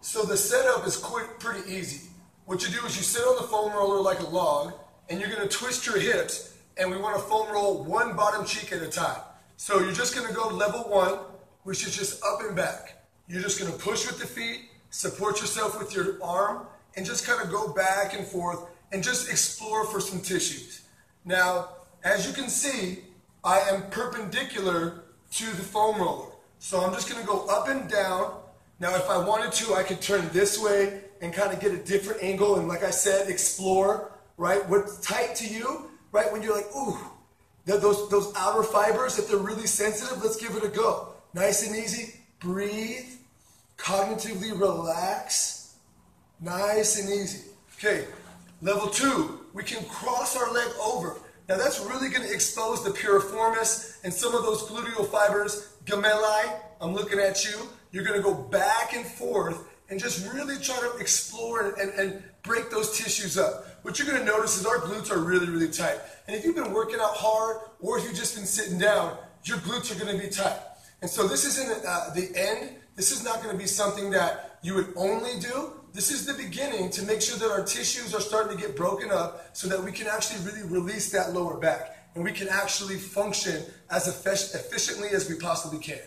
So the setup is pretty easy. What you do is you sit on the foam roller like a log, and you're going to twist your hips, and we want to foam roll one bottom cheek at a time. So you're just going to go level 1, which is just up and back. You're just going to push with the feet, support yourself with your arm, and just kind of go back and forth and just explore for some tissues. Now, as you can see, I am perpendicular to the foam roller. So I'm just going to go up and down. Now, if I wanted to, I could turn this way and kind of get a different angle. And like I said, explore, right? What's tight to you, right? When you're like, ooh, those outer fibers, if they're really sensitive, let's give it a go. Nice and easy. Breathe. Cognitively relax. Nice and easy. Okay, level 2, we can cross our leg over. Now that's really going to expose the piriformis and some of those gluteal fibers, gemelli. I'm looking at you. You're going to go back and forth and just really try to explore and break those tissues up. What you're going to notice is our glutes are really, really tight. And if you've been working out hard or if you've just been sitting down, your glutes are going to be tight. And so this isn't the end. This is not going to be something that you would only do. This is the beginning to make sure that our tissues are starting to get broken up so that we can actually really release that lower back and we can actually function as efficiently as we possibly can.